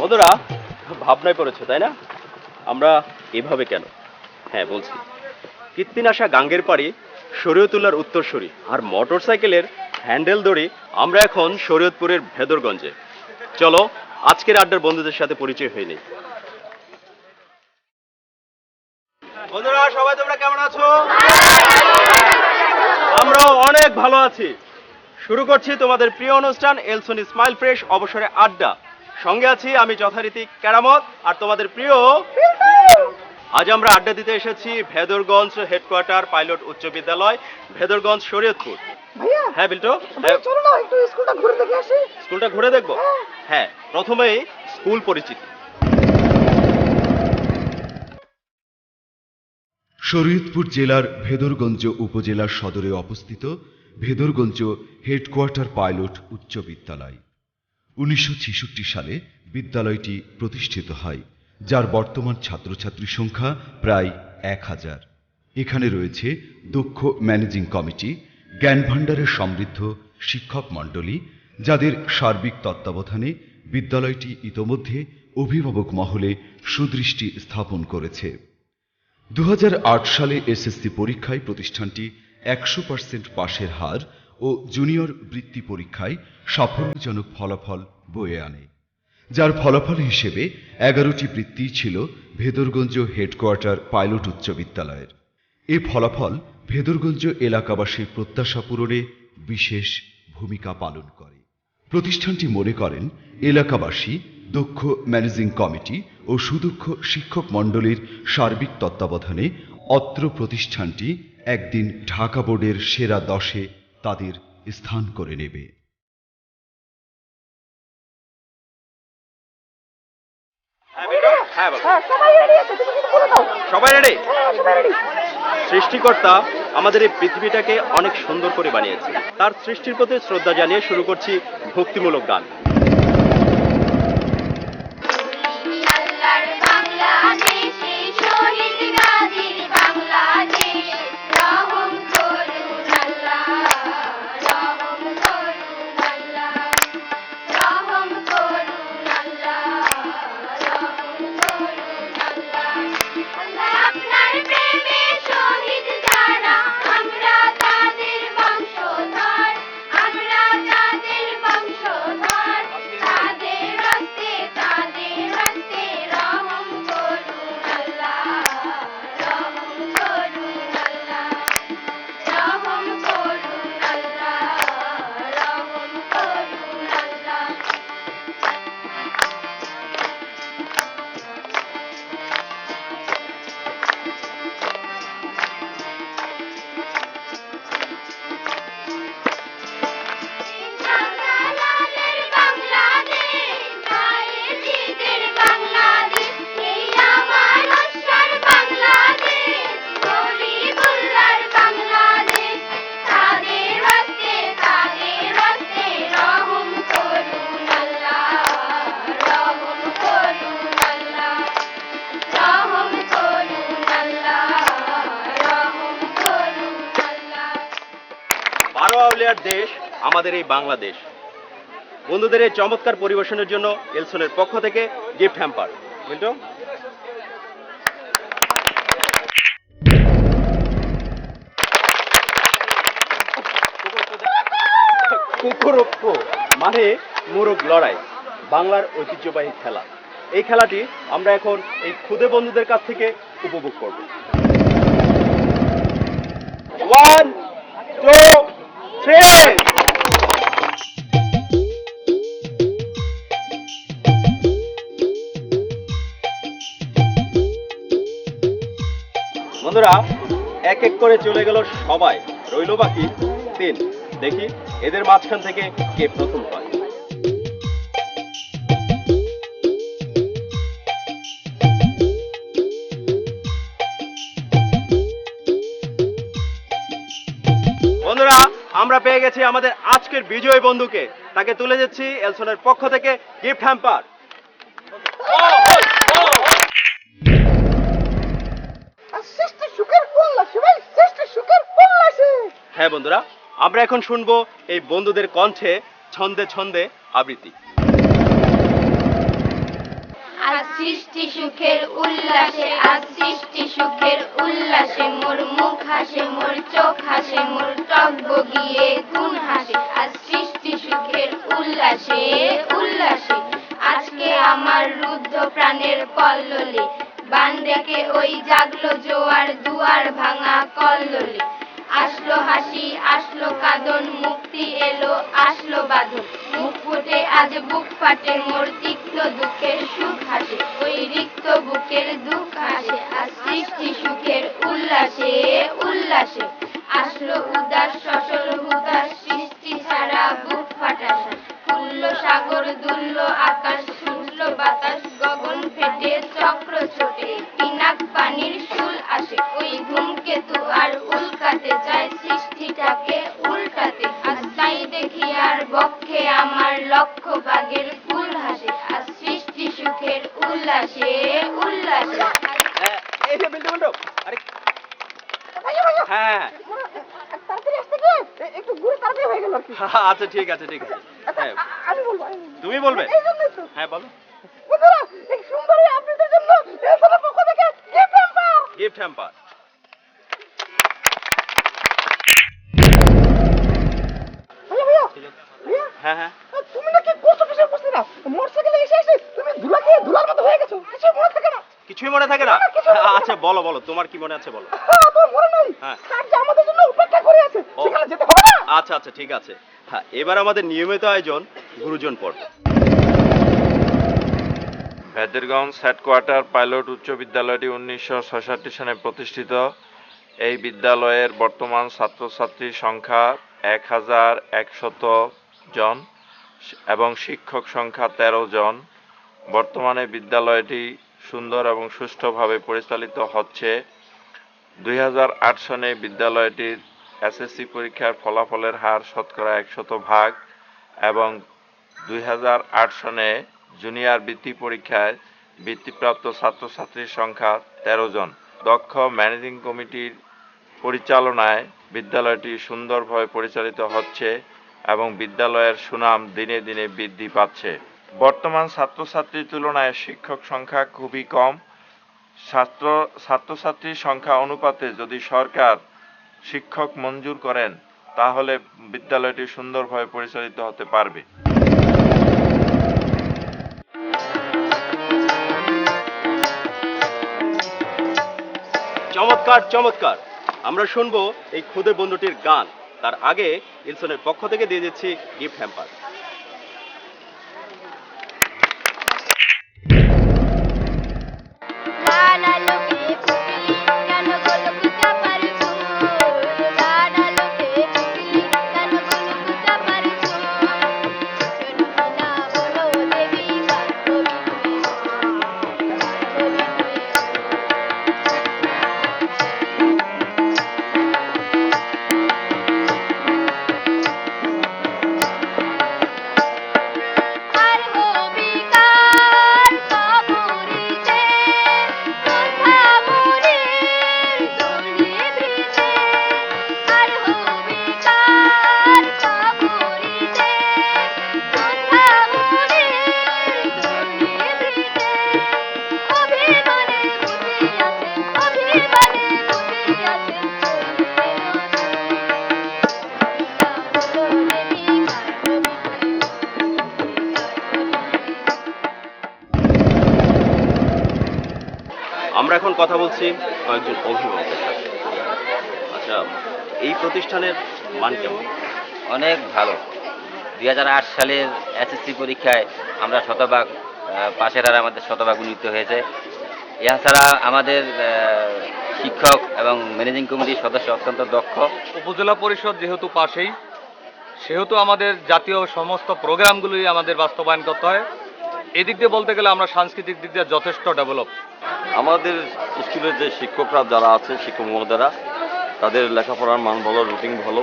বন্ধুরা, ভাবনায় পড়েছে তাই না? আমরা এভাবে কেন? হ্যাঁ বলছি, কৃত্তিন আসা গাঙ্গের পাড়ি, শরীয়তুল্লাহর উত্তরসূরি আর মোটরসাইকেলের হ্যান্ডেল ধরে আমরা এখন শরীয়তপুরের ভেদরগঞ্জে। চলো আজকের আড্ডার বন্ধুদের সাথে পরিচয় হয়ে নেই। বন্ধুরা সবাই তোমরা কেমন আছো? আমরাও অনেক ভালো আছি। শুরু করছি তোমাদের প্রিয় অনুষ্ঠান এলসন স্মাইল ফ্রেশ অবসরে আড্ডা। সঙ্গে আছি আমি যথারীতি কেরামত আর তোমাদের প্রিয়। আজ আমরা আড্ডা দিতে এসেছি ভেদরগঞ্জ হেডকোয়ার্টার পাইলট উচ্চ বিদ্যালয়, ভেদরগঞ্জ শরীয়তপুর। ভাইয়া, হ্যাঁ বিল্টু, ভাইয়া চলো না একটু স্কুলটা ঘুরে দেখে আসি। স্কুলটা ঘুরে দেখবো? হ্যাঁ, প্রথমেই স্কুল পরিচিতি। শরীয়তপুর জেলার ভেদরগঞ্জ উপজেলার সদরে অবস্থিত ভেদরগঞ্জ হেডকোয়ার্টার পাইলট উচ্চ বিদ্যালয়। 1966 সালে বিদ্যালয়টি প্রতিষ্ঠিত হয়, যার বর্তমান ছাত্রছাত্রী সংখ্যা প্রায় 1000। এখানে রয়েছে দক্ষ ম্যানেজিং কমিটি, জ্ঞানভাণ্ডারের সমৃদ্ধ শিক্ষক মণ্ডলী, যাদের সার্বিক তত্ত্বাবধানে বিদ্যালয়টি ইতোমধ্যে অভিভাবক মহলে সুদৃষ্টি স্থাপন করেছে। 2008 সালে এসএসসি পরীক্ষায় প্রতিষ্ঠানটি 100% পাশের হার ও জুনিয়র বৃত্তি পরীক্ষায় সাফল্যজনক ফলাফল বয়ে আনে, যার ফলাফল হিসেবে 11টি বৃত্তি ছিল ভেদরগঞ্জ হেডকোয়ার্টার পাইলট উচ্চ বিদ্যালয়ের। এ ফলাফল ভেদরগঞ্জ এলাকাবাসীর প্রত্যাশা পূরণে বিশেষ ভূমিকা পালন করে। প্রতিষ্ঠানটি মনে করেন এলাকাবাসী, দক্ষ ম্যানেজিং কমিটি ও সুদক্ষ শিক্ষক মণ্ডলীর সার্বিক তত্ত্বাবধানে অত্র প্রতিষ্ঠানটি একদিন ঢাকা বোর্ডের সেরা 10-এ তাদের স্থান করে নেবে। সবাই রেডি? সৃষ্টিকর্তা আমাদের এই পৃথিবীটাকে অনেক সুন্দর করে বানিয়েছে। তার সৃষ্টির প্রতি শ্রদ্ধা জানিয়ে শুরু করছি ভক্তিমূলক গান। দেশ আমাদের এই বাংলাদেশ। বন্ধুদের এই চমৎকার পরিবেশনের জন্য এলসনের পক্ষ থেকে গিফট হ্যাম্পার। বুঝলো? কুকুরক্ষ মানে মোরগ লড়াই, বাংলার ঐতিহ্যবাহী খেলা। এই খেলাটি আমরা এখন এই খুদে বন্ধুদের কাছ থেকে উপভোগ করব। 1 2 3। বন্ধুরা এক এক করে চলে গেল সবাই, রইল বাকি 3। দেখি এদের মাঝখান থেকে কে প্রথম হয়। বন্ধুরা আমরা পেয়ে গেছি আমাদের আজকের বিজয়ী বন্ধুকে। তাকে তুলে দিচ্ছি এলসনের পক্ষ থেকে গিফট হ্যাম্পার। হ্যাঁ বন্ধুরা, আমরা এখন শুনবো এই বন্ধুদের কণ্ঠে ছন্দে ছন্দে আবৃত্তি। আজ সৃষ্টি সুখের উল্লাসে, আজ সৃষ্টি সুখের উল্লাসে, মোর মুখ হাসে, মোর চোখ হাসে, মোর টক বগিয়ে গুণ হাসে, আজ সৃষ্টি সুখের উল্লাসে উল্লাসে। আজকে আমার রুদ্ধ প্রাণের কল্লোলে, বান ডেকে ওই জাগলো জোয়ার, দুয়ার ভাঙা কল্লোলে। আসলো হাসি, আসলো কাঁদন, মুক্তি এলো, আসলো বাঁধন, মুখ ফুটে আজ বুক ফাটে, মোর তিক্ত দুঃখের সুখ হাসে, ওই রিক্ত বুকের দুঃখ হাসে, আজ সৃষ্টি সুখের উল্লাসে উল্লাসে। আসলো উদাস সসল হুদাস, সৃষ্টি ছাড়া বুক ফাটাসা, ফুলল সাগর দুলল আকাশ, ছুটল বাতাস, গগন ফেটে চক্র ছোটে, পিনাক পানির শুল আসে, ওই ধূমকেতু আর উল্কাতে চায় সৃষ্টিটাকে উল্টাতে। আজ তাই দেখি আর বক্ষে আমার লক্ষ বাগের ফুল হাসে, আজ সৃষ্টি সুখের উল্লাসে উল্লাসে। এই যে বিল্টু মণ্ডপ, আরে ভাইয়া ভাইয়া হ্যাঁ তাড়াতাড়ি আসতে গিয়ে একটু ঘুরে তাড়াতাড়ি হয়ে গেল আর কি। আচ্ছা ঠিক আছে ঠিক আছে। হ্যাঁ আমি বলবো আমি বলবো। তুমি বলবে? এই জন্যই তো। হ্যাঁ বলো। বন্ধুরা, এই সুন্দরী আপনাদের জন্য এসএলের পক্ষ থেকে গিফট হ্যাম্পার। Gift hamper. ভাইয়া ভাইয়া ঠিক আছে। ভাইয়া হ্যাঁ হ্যাঁ তুমি নাকি পোস্ট অফিসে উপস্থিত না, মোটরসাইকেলে এসে এসে তুমি ধুলা খেয়ে ধুলার মতো হয়ে গেছো, কিছু মনে থাকে না? কিছুই মনে থাকে না? না, কিছু মনে থাকে না। আচ্ছা বলো বলো, তোমার কি মনে আছে বলো। তোমার মনে নাই? হ্যাঁ। স্যার যে আমাদের জন্য অপেক্ষা করে আছে, ও। সেখানে যেতে হবে না? আচ্ছা আচ্ছা ঠিক আছে। হ্যাঁ এবার আমাদের নিয়মিত আয়োজন গুরুজন পর্ব। ভেদরগঞ্জ হেডকোয়ার্টার পাইলট উচ্চ বিদ্যালয়টি 1966 সালে প্রতিষ্ঠিত। এই বিদ্যালয়ের বর্তমান ছাত্রছাত্রীর সংখ্যা 1100 জন এবং শিক্ষক সংখ্যা 13 জন। বর্তমানে বিদ্যালয়টি সুন্দর এবং সুষ্ঠুভাবে পরিচালিত হচ্ছে। 2008 সনে বিদ্যালয়টির এসএসসি পরীক্ষার ফলাফলের হার শতকরা 100% এবং 2008 সনে জুনিয়র বৃত্তি পরীক্ষায় বৃত্তিপ্রাপ্ত ছাত্রছাত্রীর সংখ্যা 13 জন। দক্ষ ম্যানেজিং কমিটির পরিচালনায় বিদ্যালয়টি সুন্দরভাবে পরিচালিত হচ্ছে এবং বিদ্যালয়ের সুনাম দিনে দিনে বৃদ্ধি পাচ্ছে। বর্তমান ছাত্রছাত্রীর তুলনায় শিক্ষক সংখ্যা খুবই কম। ছাত্রছাত্রীর সংখ্যা অনুপাতে যদি সরকার শিক্ষক মঞ্জুর করেন তাহলে বিদ্যালয়টি সুন্দরভাবে পরিচালিত হতে পারবে। চমৎকার চমৎকার। আমরা শুনবো এই খুদে বন্ধুটির গান। তার আগে ইলসনের পক্ষ থেকে দিয়ে দিচ্ছি গিফট হ্যাম্পার। আমরা এখন কথা বলছি কয়েকজন অভিভাবকের সাথে। আচ্ছা এই প্রতিষ্ঠানের মান কেমন? অনেক ভালো। 2008 সালের এসএসসি পরীক্ষায় আমরা শতভাগ পাশের হার আমাদের শতভাগ উন্নীত হয়েছে। এছাড়া আমাদের শিক্ষক এবং ম্যানেজিং কমিটির সদস্য অত্যন্ত দক্ষ। উপজেলা পরিষদ যেহেতু পাশেই, সেহেতু আমাদের জাতীয় সমস্ত প্রোগ্রামগুলি আমাদের বাস্তবায়ন করতে হয়। এদিক দিয়ে বলতে গেলে আমরা সাংস্কৃতিক দিক দিয়ে যথেষ্ট ডেভেলপ। আমাদের স্কুলের যে শিক্ষকরা যারা আছে, শিক্ষক মহোদয়রা, তাদের লেখাপড়ার মান ভালো, রুটিন ভালো,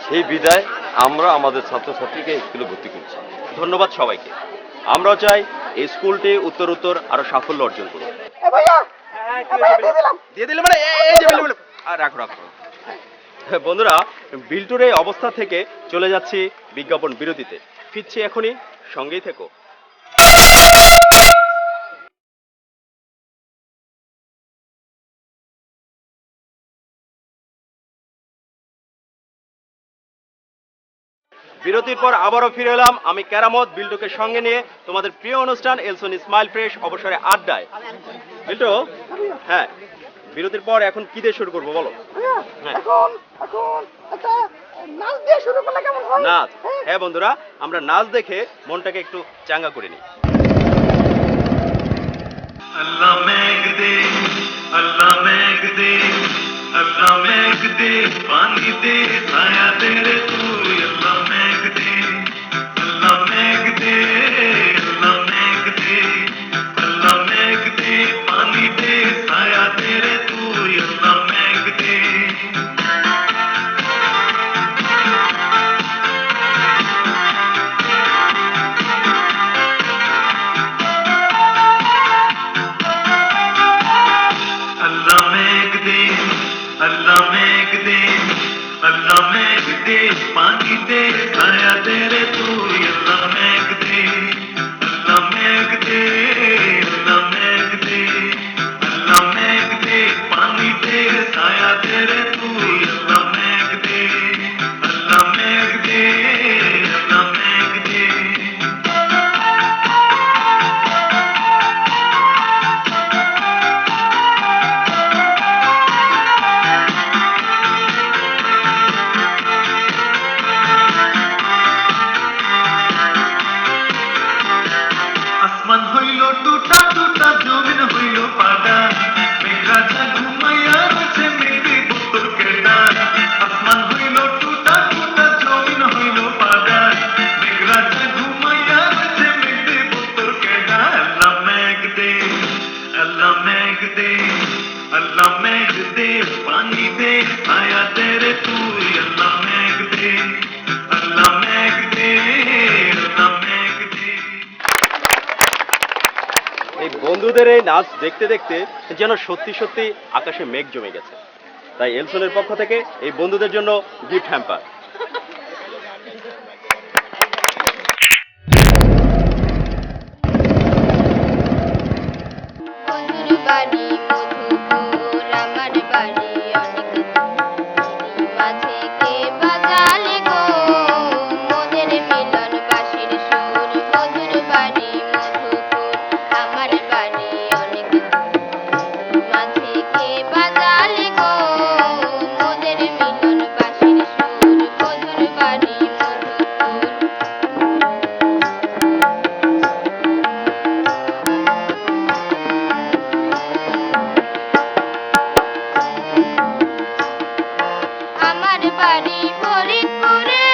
সেই বিদায় আমরা আমাদের ছাত্রছাত্রীকে স্কুলে ভর্তি করছি। ধন্যবাদ সবাইকে। আমরাও চাই এই স্কুলটি উত্তরোত্তর আরো সাফল্য অর্জন করুক। ভাইয়া দিয়ে দিলাম। দিয়ে দিলে মানে এই যে বিল্টু রাখো রাখো। বন্ধুরা, বিল্টুর এই অবস্থা থেকে চলে যাচ্ছি বিজ্ঞাপন বিরতিতে। ফিরছি এখনই, সঙ্গেই থেকো। বিরতির পর আবারও ফিরে এলাম আমি কেরামত বিল্টুকে সঙ্গে নিয়ে তোমাদের প্রিয় অনুষ্ঠান এলসন স্মাইল ফ্রেশ অবসরে আড্ডায়। বিল্টু, হ্যাঁ, বিরতির পর এখন কি দিয়ে শুরু করবো বলো? হ্যাঁ। এখন একটা নাচ দিয়ে শুরু করলে কেমন হয়? নাচ? হ্যাঁ বন্ধুরা, আমরা নাচ দেখে মনটাকে একটু চাঙ্গা করে নিই। अल्लाह मेघ दे, अल्लाह मेघ दे, अल्लाह मेघ दे, पानी दे, छाया दे रे तू, अल्लाह मेघ दे, अल्लाह मेघ दे, अल्लाह मेघ दे, अल्लाह मेघ दे, पानी दे, छाया दे रे तू, अल्लाह मेघ दे। अल्लाह मेघ दे, अल्लाह मेघ दे, अल्लाह मेघ दे, पानी दे, छाया दे रे तू, अल्लाह मेघ दे, अल्लाह मेघ दे, अल्लाह मेघ दे, अल्लाह मेघ दे, पानी दे, छाया दे रे तू, अल्लाह मेघ दे, अल्लाह मेघ दे, अल्लाह मेघ दे। আসমান হইল টুটা টুটা, জমিন হইল পাটা, মেঘরাজা ঘুমাইয়া রয়েছে মেঘে বুতর কেটা। আসমান হইল টুটা টুটা, জমিন হইল পাটা, মেঘরাজা ঘুমাইয়া রয়েছে মেঘে বুতর কেটা। আল্লাহ মেঘ দে, আল্লাহ মেঘ দে, আল্লাহ মেঘ দে, পানি দে, ছায়া দে রে তুই, আল্লাহ মেঘ দে, আল্লাহ মেঘ দে, আল্লাহ মেঘ দে। এই বন্ধুদের এই নাচ দেখতে দেখতে যেন সত্যি সত্যি আকাশে মেঘ জমে গেছে। তাই এলসনের পক্ষ থেকে এই বন্ধুদের জন্য গিফট হ্যাম্পার। বন্ধুর বাড়ি মধুপুর, আমার বাড়ি অনেক দূর। মাঝে কে বাজালে গো মোদের মিলন বাঁশির সুর। বন্ধুর বাড়ি মধুপুর, আমার বাড়ি অনেক দূর। মাঝে কে বাজালে গো মোদের মিলন বাঁশির সুর। বন্ধুর বাড়ি মধুপুর। আমার বাড়ি ফরিদপুরে,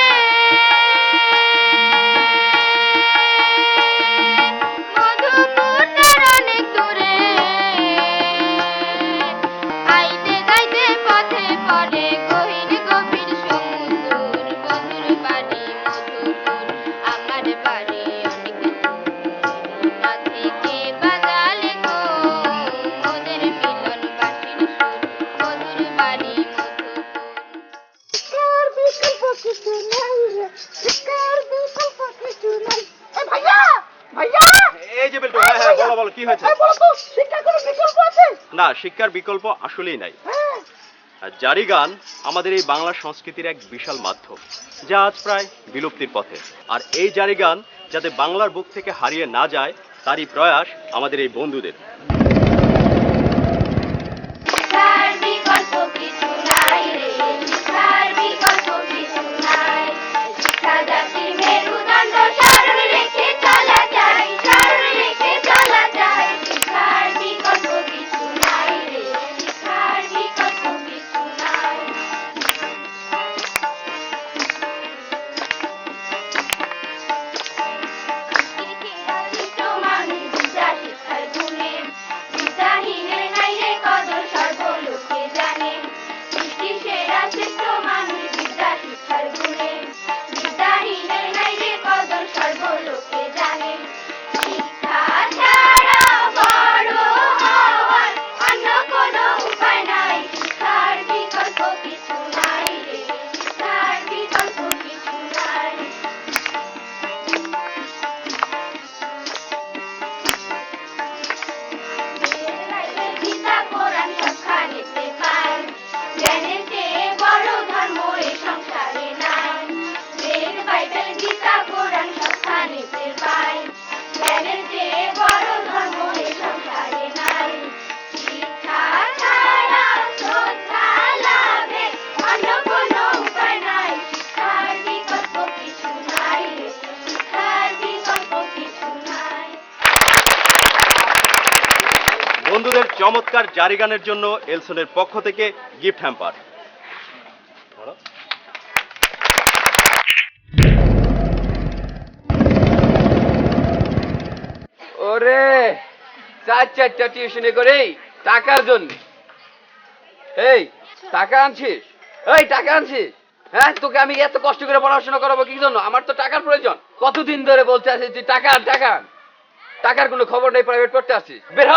মধুপুরটার অনেক দূরে। আইতে যাইতে পথে পড়ে গহীন গভীর সমুদ্র। বন্ধুর বাড়ি মধুপুর, আমার বাড়ি অনেক দূর। মাঝে কে বাজালে গো মোদের মিলন বাঁশির সুর। বন্ধুর বাড়ি মধুপুর। শিক্ষার বিকল্প কিছু নাই রে, শিক্ষার বিকল্প কিছু নাই। এ ভাইয়া, ভাইয়া, এই যে বিল্টু, হ্যাঁ হ্যাঁ, বলো বলো, কি হয়েছে? বলো তো, শিক্ষার কোনো বিকল্প আছে? না, শিক্ষার বিকল্প আসলেই নাই। হ্যাঁ। আর জারি গান আমাদের এই বাংলা সংস্কৃতির এক বিশাল মাধ্যম, যা আজ প্রায় বিলুপ্তির পথে। আর এই জারি গান যাতে বাংলার বুক থেকে হারিয়ে না যায়, তারই প্রয়াস আমাদের এই বন্ধুদের। শিক্ষার বিকল্প কিছু নাই রে, শিক্ষার বিকল্প কিছু নাই। শিক্ষা জাতির মেরুদণ্ড, স্মরণ রেখে চলা যায়, স্মরণ রেখে চলা যায়। শিক্ষার বিকল্প কিছু নাই রে, শিক্ষার বিকল্প কিছু নাই। মানুষ বুঝা শিক্ষার গুণে, বন্ধুদের চমৎকার জারি গানের জন্য এলসনের পক্ষ থেকে গিফট হ্যাম্পার। ওরে 4-4টা টিউশনি করে টাকার জন্য। এই টাকা আনছিস? এই টাকা আনছিস? হ্যাঁ, তোকে আমি এত কষ্ট করে পড়াশোনা করাবো কি জন্য? আমার তো টাকার প্রয়োজন। কতদিন ধরে বলতে আছিস তুই টাকা টাকা, টাকার কোনো খবর নেই, প্রাইভেট পড়তে আসছিস। বের হ।